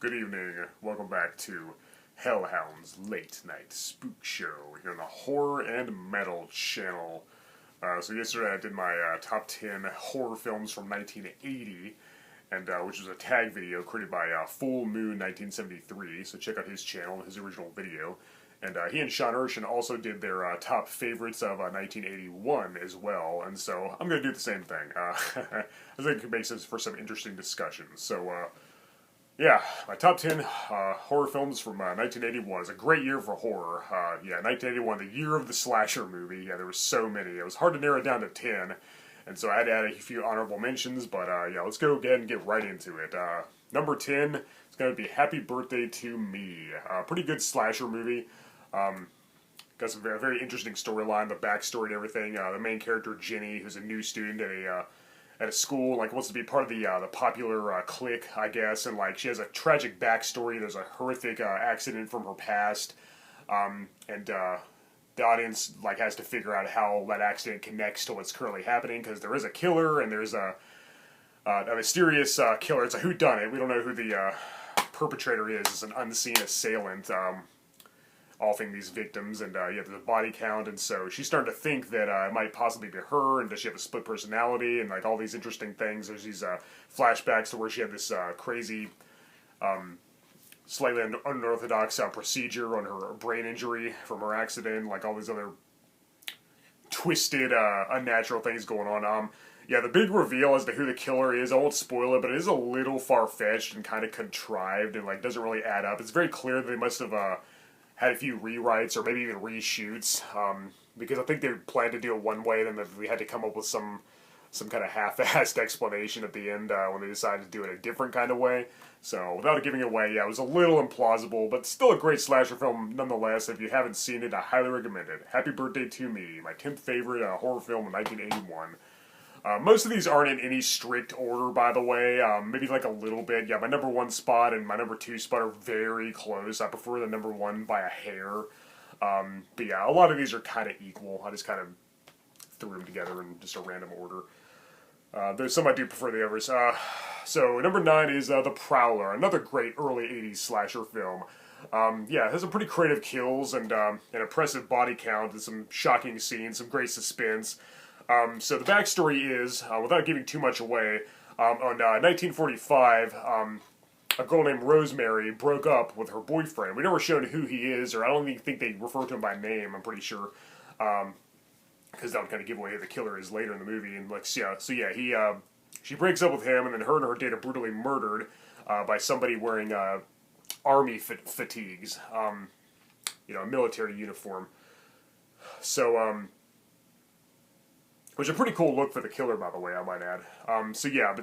good evening. Welcome back to Hellhound's Late Night Spook Show here on the Horror and Metal channel. So yesterday I did my top 10 horror films from 1980, and which was a tag video created by Full Moon 1973, so check out his channel, his original video. And he and Sean Urshan also did their top favorites of 1981 as well, and so I'm going to do the same thing. I think it could make sense for some interesting discussions. So, yeah, my top 10 horror films from 1981. It's a great year for horror. 1981, the year of the slasher movie. Yeah, there were so many. It was hard to narrow it down to 10, and so I had to add a few honorable mentions, but yeah, let's go ahead and get right into it. Number 10 is going to be Happy Birthday to Me. Pretty good slasher movie. Got some very interesting storyline, the backstory and everything. The main character, Jenny, who's a new student at a school, like wants to be part of the popular clique, I guess, and like she has a tragic backstory. There's a horrific accident from her past, and the audience like has to figure out how that accident connects to what's currently happening, because there is a killer and there's a mysterious killer. It's a whodunit. We don't know who the perpetrator is. It's an unseen assailant. Offing these victims, and you have the body count, and so she's starting to think that it might possibly be her, and does she have a split personality, and like all these interesting things. There's these flashbacks to where she had this crazy, slightly unorthodox procedure on her brain injury from her accident, like all these other twisted, unnatural things going on. Yeah, the big reveal as to who the killer is, I won't spoil it, but it is a little far-fetched and kind of contrived, and like doesn't really add up. It's very clear that they must have had a few rewrites or maybe even reshoots, because I think they planned to do it one way, then we had to come up with some kind of half-assed explanation at the end when they decided to do it a different kind of way. So without giving it away, yeah, it was a little implausible, but still a great slasher film nonetheless. If you haven't seen it, I highly recommend it. Happy Birthday to Me, my 10th favorite horror film of 1981. Most of these aren't in any strict order, by the way. Maybe like a little bit. Yeah, my number 1 spot and my number 2 spot are very close. I prefer the number 1 by a hair. But yeah, a lot of these are kind of equal. I just kind of threw them together in just a random order. There's some I do prefer the others. So number 9 is The Prowler, another great early 80s slasher film. Yeah, it has some pretty creative kills and an impressive body count and some shocking scenes, some great suspense. So the backstory is, without giving too much away, on 1945, a girl named Rosemary broke up with her boyfriend. We never showed who he is, or I don't even think they refer to him by name, I'm pretty sure, because that would kind of give away who the killer is later in the movie. And like, yeah, so yeah, she breaks up with him, and then her and her date are brutally murdered by somebody wearing army fatigues, a military uniform. So, which is a pretty cool look for the killer, by the way, I might add.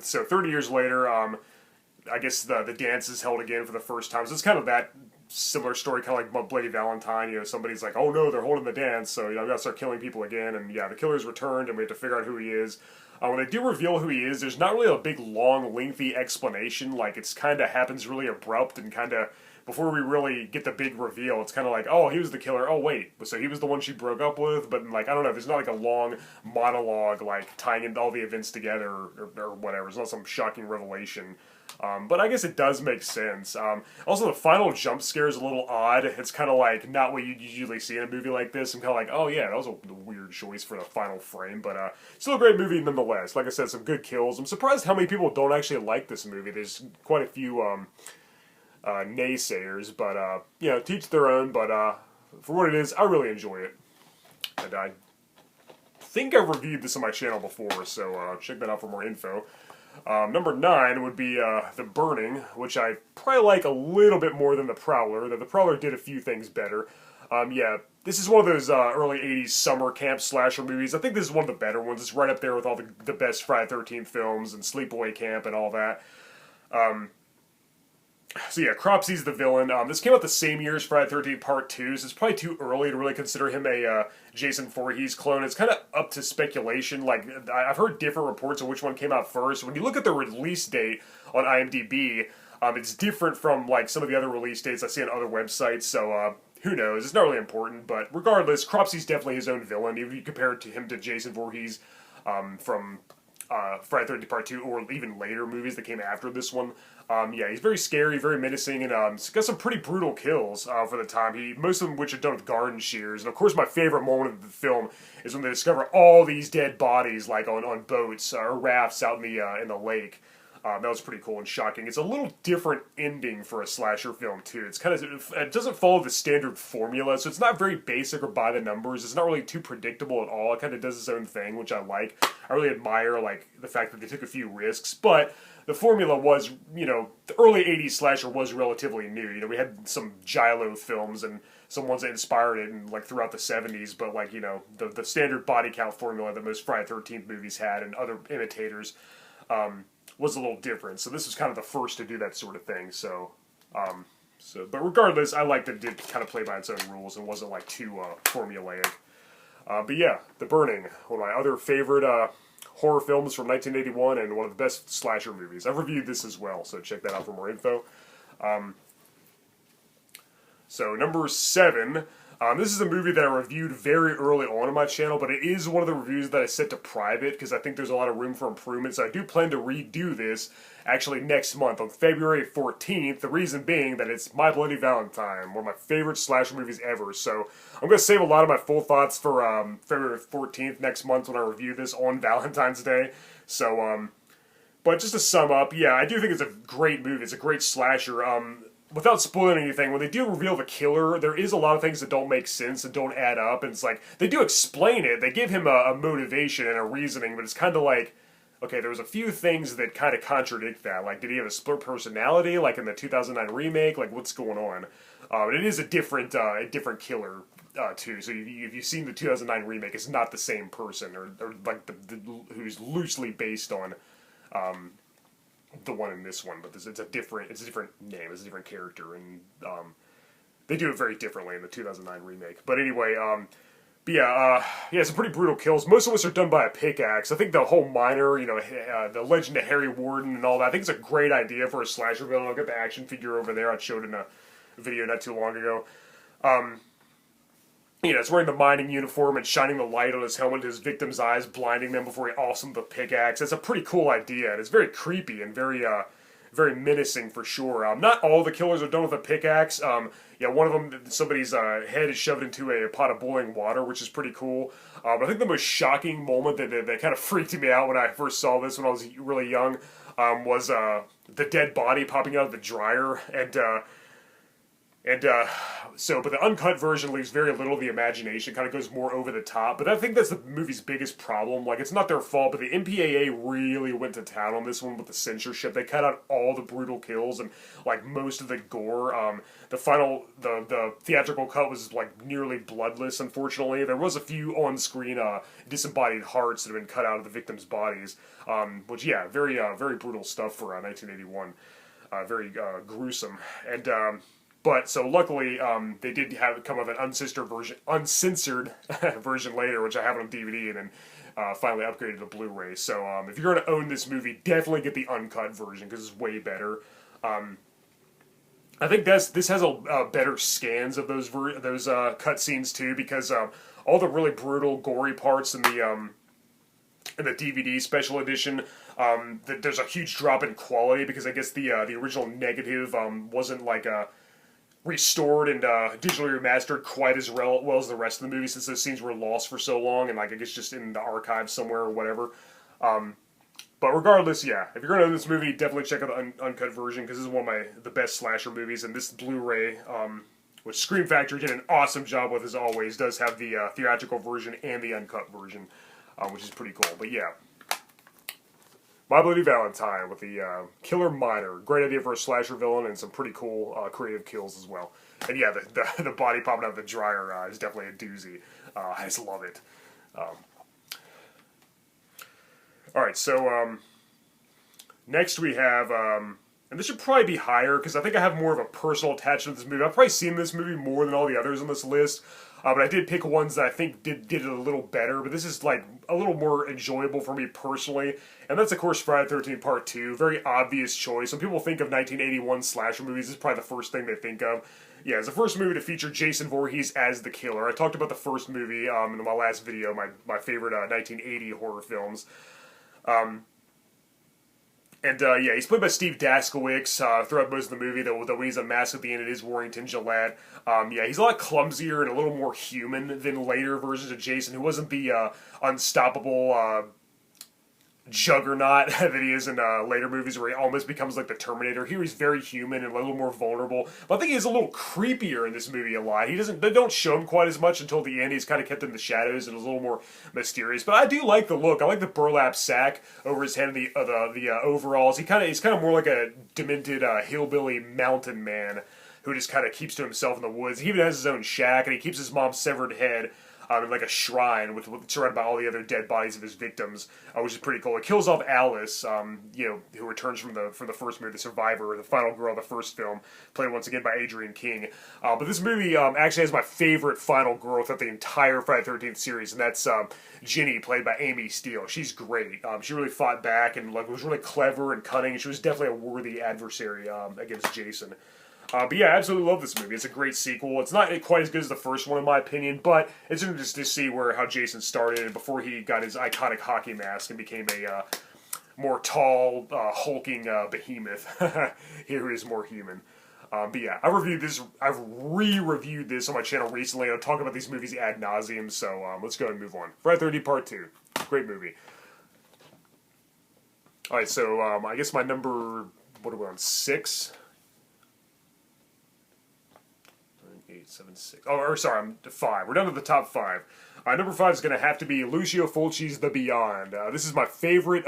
So 30 years later, I guess the dance is held again for the first time. So it's kind of that similar story, kind of like Bloody Valentine. Somebody's like, oh no, they're holding the dance, so I've got to start killing people again. And yeah, the killer's returned, and we have to figure out who he is. When they do reveal who he is, there's not really a big, long, lengthy explanation. Like, it's kind of happens really abrupt and kind of, before we really get the big reveal, it's kind of like, oh, he was the killer. Oh, wait, so he was the one she broke up with? But, like, I don't know, there's not, like, a long monologue, like, tying in all the events together or whatever. It's not some shocking revelation. But I guess it does make sense. Also, the final jump scare is a little odd. It's kind of like not what you usually see in a movie like this. I'm kind of like, oh yeah, that was a weird choice for the final frame, but still a great movie nonetheless. Like I said, some good kills. I'm surprised how many people don't actually like this movie. There's quite a few naysayers, but teach their own. But for what it is, I really enjoy it, and I think I've reviewed this on my channel before, so check that out for more info. Number 9 would be The Burning, which I probably like a little bit more than The Prowler. The Prowler did a few things better. Yeah, this is one of those early 80s summer camp slasher movies. I think this is one of the better ones. It's right up there with all the best Friday the 13th films and Sleepaway Camp and all that. So yeah, Cropsy's the villain. This came out the same year as Friday the 13th Part 2, so it's probably too early to really consider him a Jason Voorhees clone. It's kind of up to speculation. Like, I've heard different reports of which one came out first. When you look at the release date on IMDb, it's different from like some of the other release dates I see on other websites, so who knows? It's not really important, but regardless, Cropsy's definitely his own villain, even if you compare him to Jason Voorhees from Friday the 13th Part 2, or even later movies that came after this one. Yeah, he's very scary, very menacing, and he's got some pretty brutal kills for the time. Most of them which are done with garden shears. And of course, my favorite moment of the film is when they discover all these dead bodies, like on boats or rafts out in the lake. That was pretty cool and shocking. It's a little different ending for a slasher film too. It doesn't follow the standard formula, so it's not very basic or by the numbers. It's not really too predictable at all. It kind of does its own thing, which I like. I really admire like the fact that they took a few risks, but the formula was, the early '80s slasher was relatively new. We had some giallo films and some ones that inspired it, and like throughout the '70s, but like the standard body count formula that most Friday the 13th movies had and other imitators. Was a little different. So this was kind of the first to do that sort of thing. But regardless, I liked that it did kind of play by its own rules and wasn't like too formulaic. But yeah, The Burning, one of my other favorite horror films from 1981 and one of the best slasher movies. I've reviewed this as well, so check that out for more info. So number 7. This is a movie that I reviewed very early on my channel, but it is one of the reviews that I set to private because I think there's a lot of room for improvement. So I do plan to redo this actually next month on February 14th. The reason being that it's My Bloody Valentine, one of my favorite slasher movies ever. So I'm going to save a lot of my full thoughts for February 14th next month when I review this on Valentine's Day. So, but just to sum up, yeah, I do think it's a great movie. It's a great slasher. Without spoiling anything, when they do reveal the killer, there is a lot of things that don't make sense and don't add up. And it's like, they do explain it. They give him a motivation and a reasoning, but it's kind of like, okay, there was a few things that kind of contradict that. Like, did he have a split personality, like in the 2009 remake? Like, what's going on? It is a different killer, too. So if you've seen the 2009 remake, it's not the same person, or like who's loosely based on the one in this one, but it's a different name, it's a different character, and they do it very differently in the 2009 remake. But anyway, some pretty brutal kills. Most of us are done by a pickaxe. I think the whole miner, the legend of Harry Warden and all that, I think it's a great idea for a slasher villain. I'll get the action figure over there. I showed in a video not too long ago. It's wearing the mining uniform and shining the light on his helmet to his victim's eyes, blinding them before he offs them with a pickaxe. It's a pretty cool idea, and it's very creepy and very menacing for sure. Not all the killers are done with a pickaxe. One of them, somebody's head is shoved into a pot of boiling water, which is pretty cool. But I think the most shocking moment that kind of freaked me out when I first saw this when I was really young was the dead body popping out of the dryer, but the uncut version leaves very little of the imagination, kind of goes more over the top. But I think that's the movie's biggest problem. Like, it's not their fault, but the MPAA really went to town on this one with the censorship. They cut out all the brutal kills and, like, most of the gore. The theatrical cut was, like, nearly bloodless, unfortunately. There was a few on-screen disembodied hearts that had been cut out of the victims' bodies. Which, yeah, very brutal stuff for 1981. Very gruesome. And, But, so luckily, they did come up with an uncensored version later, which I have on DVD, and then finally upgraded to Blu-ray. So, if you're going to own this movie, definitely get the uncut version, because it's way better. I think this has a better scans of those cutscenes, too, because all the really brutal, gory parts in the DVD special edition, there's a huge drop in quality, because I guess the original negative wasn't, like, restored and digitally remastered quite as well as the rest of the movie, since those scenes were lost for so long and, like, I guess just in the archives somewhere or whatever. But regardless, yeah, if you're going to own this movie, definitely check out the uncut version, because this is one of the best slasher movies, and this Blu-ray, which Scream Factory did an awesome job with as always, does have the theatrical version and the uncut version, which is pretty cool. But yeah, My Bloody Valentine with the killer miner. Great idea for a slasher villain, and some pretty cool creative kills as well. And yeah, the body popping out of the dryer is definitely a doozy. I just love it. Alright, so next we have, and this should probably be higher, because I think I have more of a personal attachment to this movie. I've probably seen this movie more than all the others on this list. But I did pick ones that I think did it a little better, but this is, like, a little more enjoyable for me personally, and that's, of course, Friday the 13th Part 2. Very obvious choice. When people think of 1981 slasher movies, this is probably the first thing they think of. Yeah, it's the first movie to feature Jason Voorhees as the killer. I talked about the first movie in my last video, my favorite 1980 horror films. And yeah, he's played by Steve Daskowitz throughout most of the movie, though when he's unmasked at the end, it is Warrington Gillette. Yeah, he's a lot clumsier and a little more human than later versions of Jason, who wasn't the unstoppable juggernaut that he is in later movies where he almost becomes like the Terminator. Here he's very human and a little more vulnerable. But I think he's a little creepier in this movie a lot. They don't show him quite as much until the end. He's kind of kept in the shadows and is a little more mysterious. But I do like the look. I like the burlap sack over his head and the overalls. He's kind of more like a demented hillbilly mountain man who just kind of keeps to himself in the woods. He even has his own shack, and he keeps his mom's severed head in like a shrine surrounded by all the other dead bodies of his victims, which is pretty cool. It kills off Alice, who returns from the first movie, the survivor, the final girl of the first film, played once again by Adrienne King. But this movie actually has my favorite final girl throughout the entire Friday the 13th series, and that's Ginny, played by Amy Steele. She's great. She really fought back and was really clever and cunning. She was definitely a worthy adversary against Jason. But yeah, I absolutely love this movie. It's a great sequel. It's not quite as good as the first one, in my opinion, but it's interesting to see how Jason started before he got his iconic hockey mask and became a more tall, hulking behemoth. Here he is more human. But yeah, I've re-reviewed this on my channel recently. I'll talk about these movies ad nauseum, so let's go and move on. Friday the 13th Part 2. Great movie. Alright, so I guess my number, what are we on, 6? 8, 7, 6. Oh, or sorry, I'm 5. We're down to the top 5. Number 5 is going to have to be Lucio Fulci's The Beyond. This is my favorite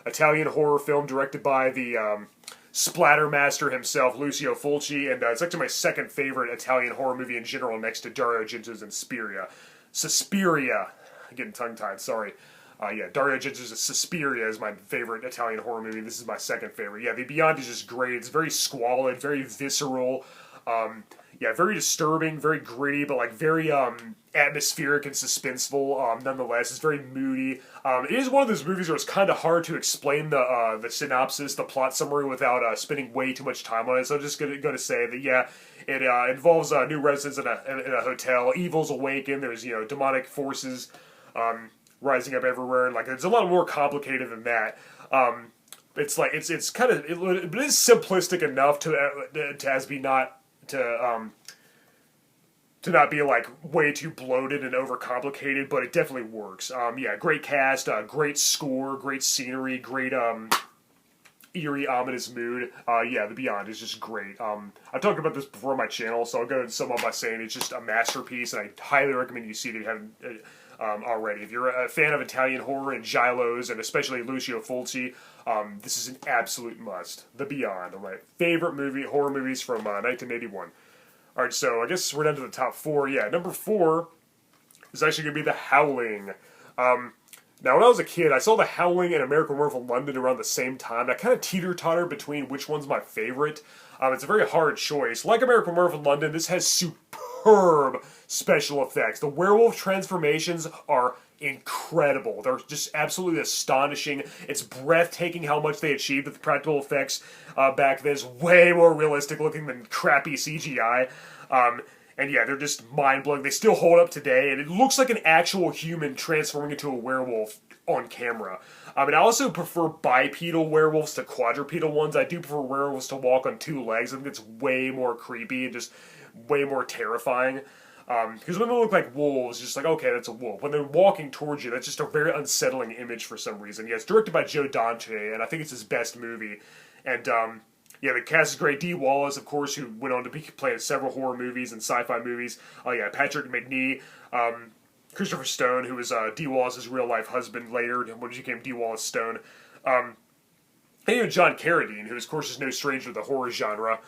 Italian horror film directed by the splatter master himself, Lucio Fulci, and it's actually my second favorite Italian horror movie in general, next to Dario Argento's Suspiria. I'm getting tongue-tied, sorry. Yeah, Dario Argento's Suspiria is my favorite Italian horror movie. This is my second favorite. Yeah, The Beyond is just great. It's very squalid, very visceral. Yeah, very disturbing, very gritty, but like very atmospheric and suspenseful. Nonetheless, it's very moody. It is one of those movies where it's kind of hard to explain the synopsis, the plot summary, without spending way too much time on it. So I'm just going to say that yeah, it involves new residents in a hotel. Evils awaken. There's demonic forces rising up everywhere, and like it's a lot more complicated than that. It's like it's kind of it is simplistic enough to not be like way too bloated and overcomplicated, but it definitely works. Yeah, great cast, great score, great scenery, great eerie, ominous mood. Yeah, The Beyond is just great. I've talked about this before on my channel, so I'll go and sum up by saying it's just a masterpiece, and I highly recommend you see it if you haven't already. If you're a fan of Italian horror and giallos, and especially Lucio Fulci, this is an absolute must. The Beyond, one of my favorite horror movies from 1981. Alright, so I guess we're down to the top 4. Yeah, number 4 is actually going to be The Howling. Now, when I was a kid, I saw The Howling and American Werewolf in London around the same time. I kind of teeter-totter between which one's my favorite. It's a very hard choice. Like American Werewolf in London, this has superb special effects. The werewolf transformations are incredible. They're just absolutely astonishing. It's breathtaking how much they achieved with the practical effects back then. It's way more realistic looking than crappy CGI. And yeah, they're just mind-blowing. They still hold up today, and it looks like an actual human transforming into a werewolf on camera. And I also prefer bipedal werewolves to quadrupedal ones. I do prefer werewolves to walk on 2 legs. I think it's way more creepy and just way more terrifying. Because when they look like wolves, it's just like, okay, that's a wolf. When they're walking towards you, that's just a very unsettling image for some reason. Yeah, it's directed by Joe Dante, and I think it's his best movie. And, yeah, the cast is great. Dee Wallace, of course, who went on to play in several horror movies and sci-fi movies. Oh, yeah, Patrick Macnee, Christopher Stone, who was Dee Wallace's real-life husband later, when he became Dee Wallace Stone. And even John Carradine, who, of course, is no stranger to the horror genre.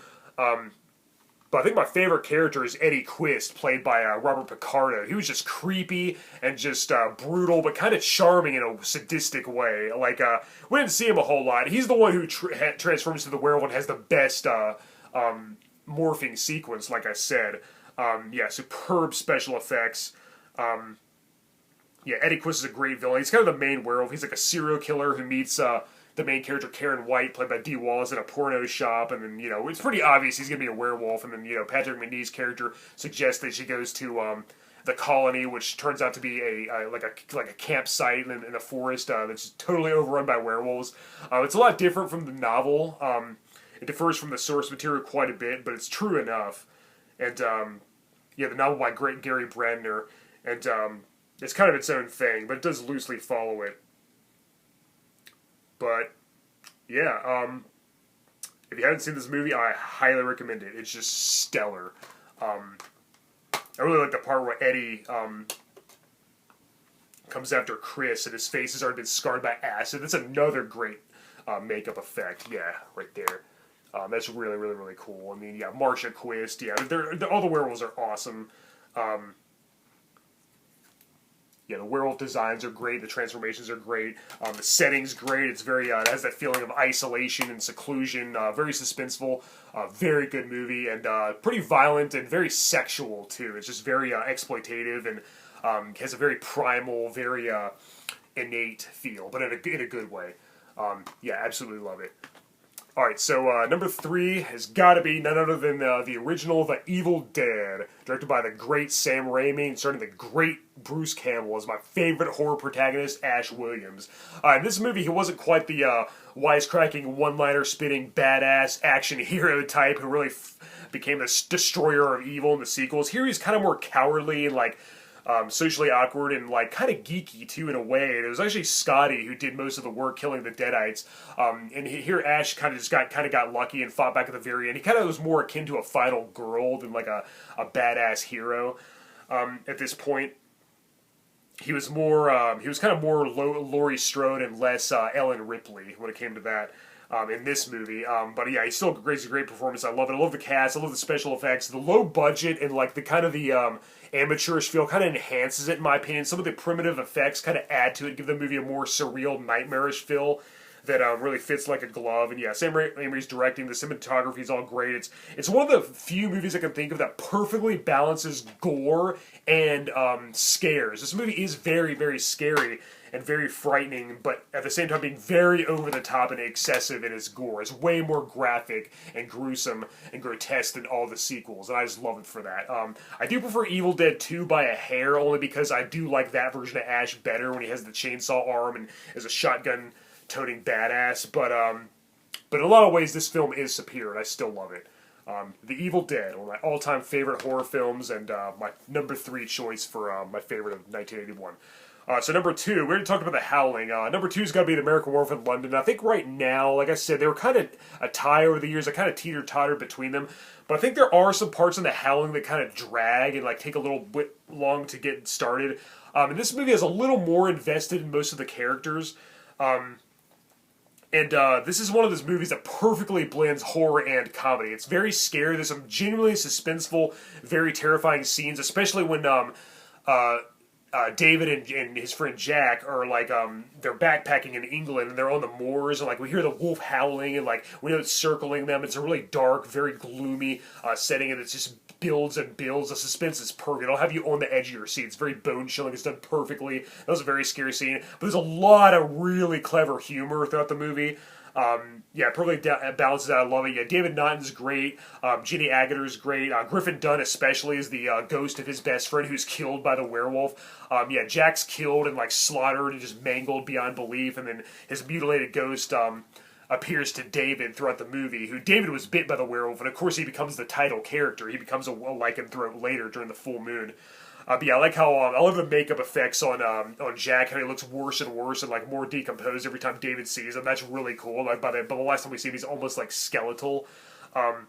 But I think my favorite character is Eddie Quist, played by Robert Picardo. He was just creepy and just brutal, but kind of charming in a sadistic way. Like, we didn't see him a whole lot. He's the one who transforms to the werewolf and has the best morphing sequence, like I said. Yeah, superb special effects. Yeah, Eddie Quist is a great villain. He's kind of the main werewolf. He's like a serial killer who meets the main character, Karen White, played by Dee Wallace, in a porno shop, and then, it's pretty obvious he's going to be a werewolf, and then, Patrick Macnee's character suggests that she goes to, the colony, which turns out to be like a campsite in a forest that's totally overrun by werewolves. It's a lot different from the novel. It differs from the source material quite a bit, but it's true enough. And yeah, the novel by great Gary Brandner, and it's kind of its own thing, but it does loosely follow it. But yeah, if you haven't seen this movie, I highly recommend it. It's just stellar. I really like the part where Eddie comes after Chris, and his face has already been scarred by acid. That's another great makeup effect. Yeah, right there. That's really, really, really cool. I mean, yeah, Marcia Quist. Yeah, all the werewolves are awesome. Yeah, the werewolf designs are great. The transformations are great. The setting's great. It's very it has that feeling of isolation and seclusion. Very suspenseful. Very good movie, and pretty violent and very sexual too. It's just very exploitative, and has a very primal, very innate feel, but in a good way. Yeah, absolutely love it. Alright, so number 3 has got to be none other than the original The Evil Dead, directed by the great Sam Raimi, and starring the great Bruce Campbell as my favorite horror protagonist, Ash Williams. In this movie, he wasn't quite the wisecracking, one-liner spitting, badass action hero type who really became the destroyer of evil in the sequels. Here he's kind of more cowardly and like socially awkward and like kind of geeky too in a way. And it was actually Scotty who did most of the work killing the Deadites. And here Ash kind of got lucky and fought back at the very end. He kind of was more akin to a final girl than like a badass hero. At this point, he was more he was kind of more Laurie Strode and less Ellen Ripley when it came to that. In this movie, but yeah, he still gives a great performance. I love it. I love the cast. I love the special effects. The low budget and like the kind of the amateurish feel kind of enhances it, in my opinion. Some of the primitive effects kind of add to it, give the movie a more surreal, nightmarish feel that really fits like a glove. And yeah, Sam Raimi's directing. The cinematography is all great. It's one of the few movies I can think of that perfectly balances gore and scares. This movie is very, very scary and very frightening, but at the same time being very over the top and excessive in its gore. It's way more graphic and gruesome and grotesque than all the sequels, and I just love it for that. I do prefer Evil Dead 2 by a hair, only because I do like that version of Ash better when he has the chainsaw arm and is a shotgun-toting badass, but in a lot of ways this film is superior, and I still love it. The Evil Dead, one of my all-time favorite horror films, and my number 3 choice for my favorite of 1981. So number 2, we already talked about the Howling. Number 2's got to be the American Wharf in London. I think right now, like I said, they were kind of a tie over the years. I kind of teeter-tottered between them. But I think there are some parts in the Howling that kind of drag and like take a little bit long to get started. And this movie is a little more invested in most of the characters. And this is one of those movies that perfectly blends horror and comedy. It's very scary. There's some genuinely suspenseful, very terrifying scenes, especially when David and his friend Jack are like they're backpacking in England and they're on the moors and like we hear the wolf howling and like we know it's circling them. It's a really dark, very gloomy setting, and it just builds and builds. The suspense is perfect. It'll have you on the edge of your seat. It's very bone chilling. It's done perfectly. That was a very scary scene, but there's a lot of really clever humor throughout the movie. Yeah, perfectly balances out. I love it. Yeah, David Naughton's great. Jenny Agutt's great. Griffin Dunn especially is the ghost of his best friend who's killed by the werewolf. Yeah, Jack's killed and like slaughtered and just mangled beyond belief, and then his mutilated ghost appears to David throughout the movie. David was bit by the werewolf, and of course he becomes the title character. He becomes a lycanthrope later during the full moon. But yeah, I like how I love the makeup effects on Jack. How he looks worse and worse and like more decomposed every time David sees him. That's really cool. Like by the last time we see him, he's almost like skeletal. And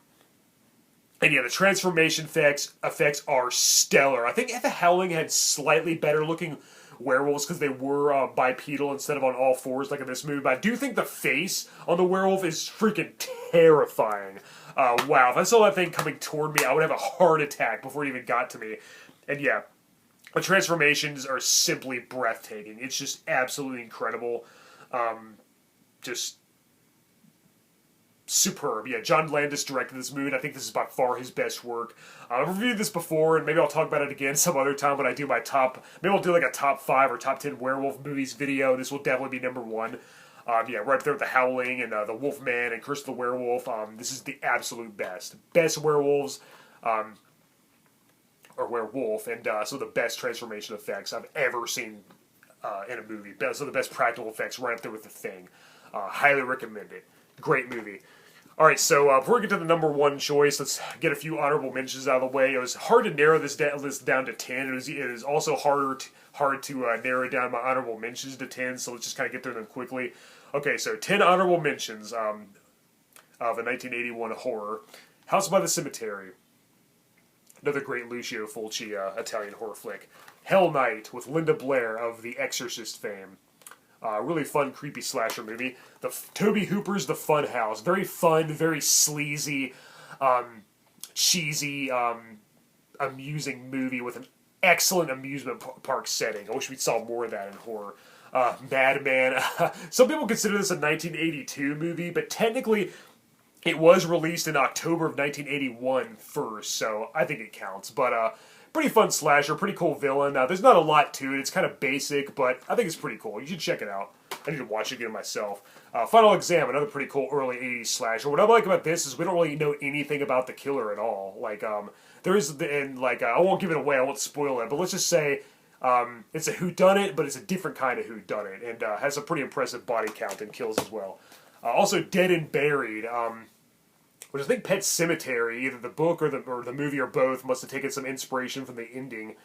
yeah, the transformation effects are stellar. I think the Howling had slightly better looking werewolves because they were bipedal instead of on all fours like in this movie. But I do think the face on the werewolf is freaking terrifying. Wow, if I saw that thing coming toward me, I would have a heart attack before it even got to me. And yeah, the transformations are simply breathtaking. It's just absolutely incredible. Just superb. Yeah, John Landis directed this movie, and I think this is by far his best work. I've reviewed this before, and maybe I'll talk about it again some other time when I do my top... Maybe I'll do like a top 5 or top 10 werewolf movies video. This will definitely be number 1. Yeah, right there with the Howling and the Wolfman and Curse of the Werewolf. This is the absolute best. Best werewolves... werewolf, and some of the best transformation effects I've ever seen in a movie. Some of the best practical effects right up there with The Thing. Highly recommend it. Great movie. Alright, so before we get to the number one choice, let's get a few honorable mentions out of the way. It was hard to narrow this list down to 10. It is also hard to narrow down my honorable mentions to 10, so let's just kind of get through them quickly. Okay, so 10 honorable mentions of a 1981 horror. House by the Cemetery. Another great Lucio Fulci Italian horror flick. Hell Night with Linda Blair of The Exorcist fame. Really fun, creepy slasher movie. Tobe Hooper's The Fun House. Very fun, very sleazy, cheesy, amusing movie with an excellent amusement park setting. I wish we saw more of that in horror. Madman. Some people consider this a 1982 movie, but technically it was released in October of 1981 first, so I think it counts. But pretty fun slasher, pretty cool villain. There's not a lot to it. It's kind of basic, but I think it's pretty cool. You should check it out. I need to watch it again myself. Final Exam, another pretty cool early 80s slasher. What I like about this is we don't really know anything about the killer at all. Like, there is, and like, I won't give it away, I won't spoil it, but let's just say it's a whodunit, but it's a different kind of whodunit, and has a pretty impressive body count and kills as well. Also, Dead and Buried, which I think Pet Sematary, either the book or the movie or both, must have taken some inspiration from the ending.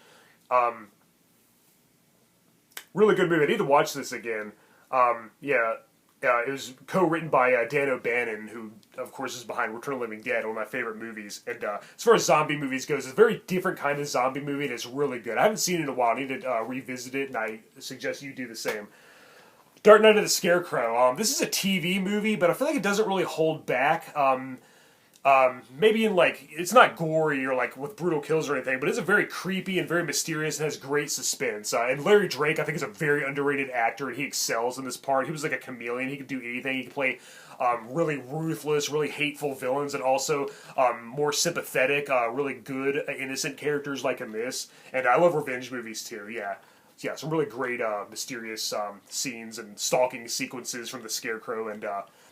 Really good movie. I need to watch this again. It was co-written by Dan O'Bannon, who, of course, is behind Return of the Living Dead, one of my favorite movies. And as far as zombie movies goes, it's a very different kind of zombie movie, and it's really good. I haven't seen it in a while. I need to revisit it, and I suggest you do the same. Dark Knight of the Scarecrow. This is a TV movie, but I feel like it doesn't really hold back. Maybe in like, it's not gory or like with brutal kills or anything, but it's a very creepy and very mysterious and has great suspense. And Larry Drake, I think, is a very underrated actor, and he excels in this part. He was like a chameleon. He could do anything. He could play really ruthless, really hateful villains, and also more sympathetic, really good, innocent characters like in this. And I love revenge movies too, yeah. Yeah, some really great mysterious scenes and stalking sequences from the Scarecrow, and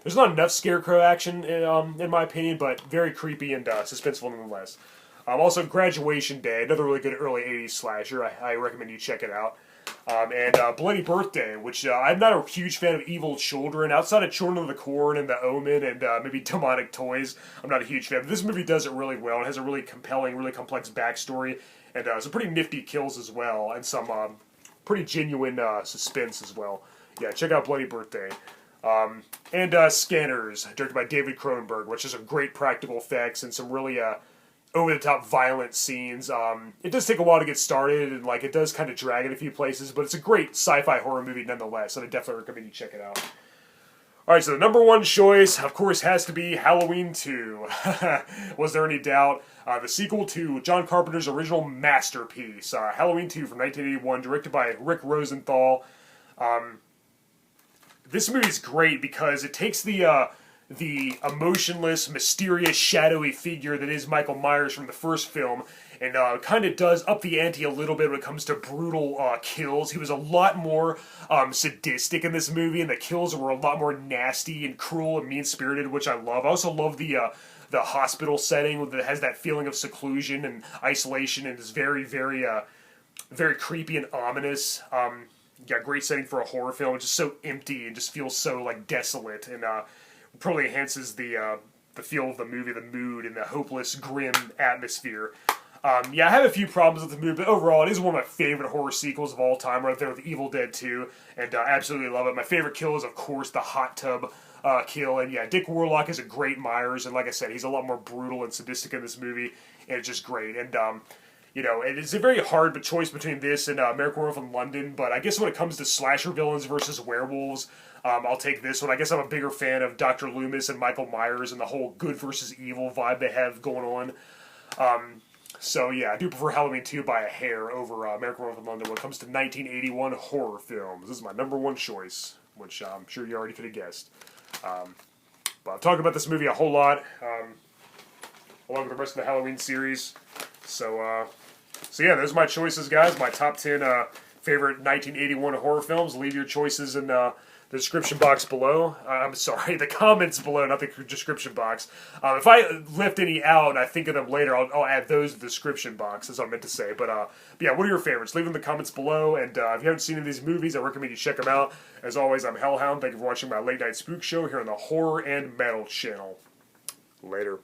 there's not enough Scarecrow action, in my opinion, but very creepy and suspenseful nonetheless. Also, Graduation Day, another really good early 80s slasher. I recommend you check it out. And Bloody Birthday, which I'm not a huge fan of evil children. Outside of Children of the Corn and The Omen and maybe Demonic Toys, I'm not a huge fan. But this movie does it really well. It has a really compelling, really complex backstory, and some pretty nifty kills as well, and some pretty genuine suspense as well. Yeah, check out Bloody Birthday. And Scanners, directed by David Cronenberg, which is some great practical effects and some really over-the-top violent scenes. It does take a while to get started, and like it does kind of drag in a few places, but it's a great sci-fi horror movie nonetheless, and I definitely recommend you check it out. Alright, so the number one choice, of course, has to be Halloween 2. Was there any doubt? The sequel to John Carpenter's original masterpiece, Halloween 2 from 1981, directed by Rick Rosenthal. This movie's great because it takes the emotionless, mysterious, shadowy figure that is Michael Myers from the first film, and kind of does up the ante a little bit when it comes to brutal kills. He was a lot more sadistic in this movie, and the kills were a lot more nasty and cruel and mean-spirited, which I love. I also love the hospital setting that has that feeling of seclusion and isolation, and is very, very, very creepy and ominous. Yeah, great setting for a horror film. It's just so empty and just feels so like desolate, and probably enhances the feel of the movie, the mood, and the hopeless, grim atmosphere. Yeah, I have a few problems with the movie, but overall, it is one of my favorite horror sequels of all time, right there with Evil Dead 2, and absolutely love it. My favorite kill is, of course, the hot tub kill, and yeah, Dick Warlock is a great Myers, and like I said, he's a lot more brutal and sadistic in this movie, and it's just great. And you know, it's a very hard choice between this and American Werewolf in London, but I guess when it comes to slasher villains versus werewolves, I'll take this one. I guess I'm a bigger fan of Dr. Loomis and Michael Myers and the whole good versus evil vibe they have going on. So yeah, I do prefer Halloween 2 by a hair over American Werewolf in London when it comes to 1981 horror films. This is my number one choice, which I'm sure you already could have guessed. But I've talked about this movie a whole lot, along with the rest of the Halloween series. So yeah, those are my choices, guys. My top 10 favorite 1981 horror films. Leave your choices in the the description box below. I'm sorry, the comments below, not the description box. If I lift any out and I think of them later, I'll add those to the description box, as I meant to say. But yeah, what are your favorites? Leave them in the comments below. And if you haven't seen any of these movies, I recommend you check them out. As always, I'm Hellhound. Thank you for watching my late night spook show here on the Horror and Metal channel. Later.